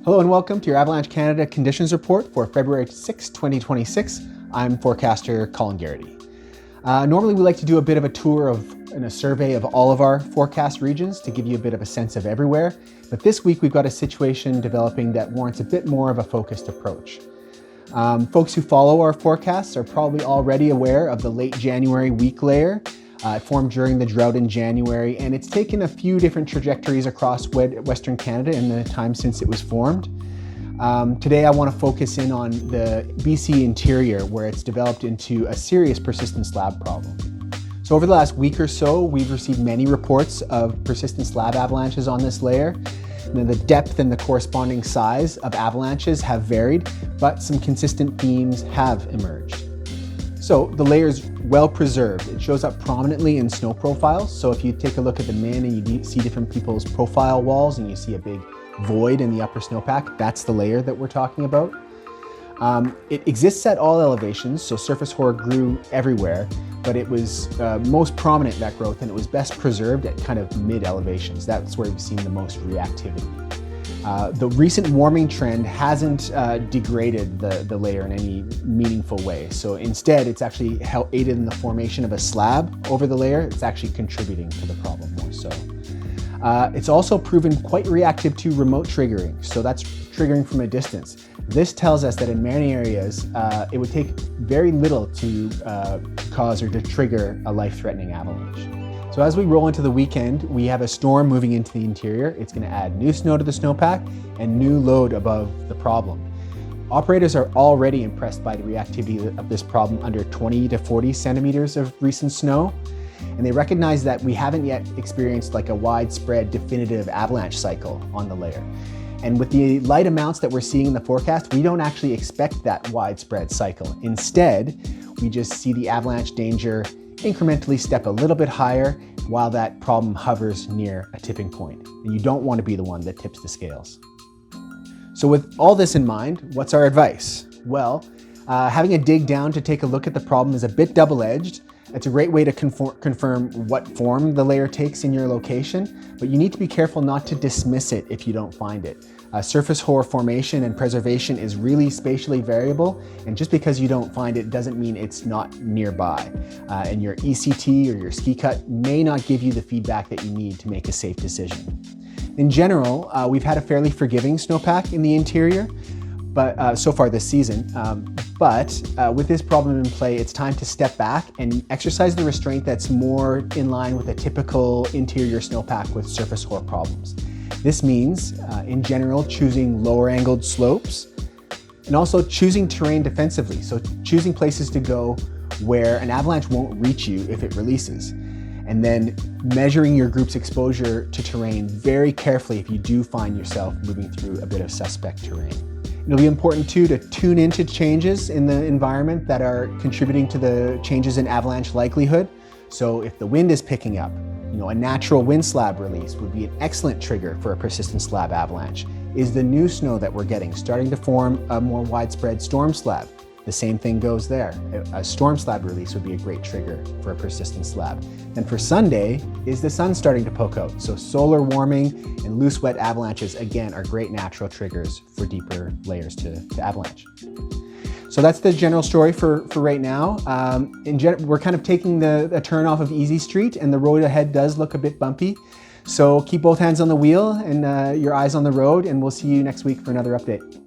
Hello and welcome to your Avalanche Canada Conditions Report for February 6, 2026. I'm forecaster Colin Garrity. Normally we like to do a bit of a tour and a survey of all of our forecast regions to give you a bit of a sense of everywhere. But this week we've got a situation developing that warrants a bit more of a focused approach. Folks who follow our forecasts are probably already aware of the late January weak layer. It formed during the drought in January, and it's taken a few different trajectories across Western Canada in the time since it was formed. Today I want to focus in on the BC interior, where it's developed into a serious persistent slab problem. So over the last week or so, we've received many reports of persistent slab avalanches on this layer. And the depth and the corresponding size of avalanches have varied, but some consistent themes have emerged. So the layer is well preserved. It shows up prominently in snow profiles. So if you take a look at the MIN and you see different people's profile walls and you see a big void in the upper snowpack, that's the layer that we're talking about. It exists at all elevations, so surface hoar grew everywhere, but it was most prominent, that growth, and it was best preserved at kind of mid elevations. That's where we've seen the most reactivity. The recent warming trend hasn't degraded the layer in any meaningful way. So instead, it's actually aided in the formation of a slab over the layer. It's actually contributing to the problem more so. It's also proven quite reactive to remote triggering. So that's triggering from a distance. This tells us that in many areas, it would take very little to cause or to trigger a life-threatening avalanche. So as we roll into the weekend, we have a storm moving into the interior. It's going to add new snow to the snowpack and new load above the problem. Operators are already impressed by the reactivity of this problem under 20 to 40 centimeters of recent snow. And they recognize that we haven't yet experienced like a widespread definitive avalanche cycle on the layer. And with the light amounts that we're seeing in the forecast, we don't actually expect that widespread cycle. Instead, we just see the avalanche danger incrementally step a little bit higher while that problem hovers near a tipping point. And you don't want to be the one that tips the scales. So with all this in mind, what's our advice? Well, having a dig down to take a look at the problem is a bit double-edged. It's a great way to confirm what form the layer takes in your location, but you need to be careful not to dismiss it if you don't find it. Surface hoar formation and preservation is really spatially variable, and just because you don't find it doesn't mean it's not nearby. And your ECT or your ski cut may not give you the feedback that you need to make a safe decision. In general, we've had a fairly forgiving snowpack in the interior, but so far this season. But with this problem in play, it's time to step back and exercise the restraint that's more in line with a typical interior snowpack with surface hoar problems. This means, in general, choosing lower angled slopes and also choosing terrain defensively. So choosing places to go where an avalanche won't reach you if it releases. And then measuring your group's exposure to terrain very carefully if you do find yourself moving through a bit of suspect terrain. It'll be important too to tune into changes in the environment that are contributing to the changes in avalanche likelihood. So if the wind is picking up, a natural wind slab release would be an excellent trigger for a persistent slab avalanche. Is the new snow that we're getting starting to form a more widespread storm slab? The same thing goes there. A storm slab release would be a great trigger for a persistent slab. And for Sunday, is the sun starting to poke out? So solar warming and loose wet avalanches, again, are great natural triggers for deeper layers to avalanche. So that's the general story for right now. We're kind of taking a turn off of Easy Street, and the road ahead does look a bit bumpy. So keep both hands on the wheel and your eyes on the road, and we'll see you next week for another update.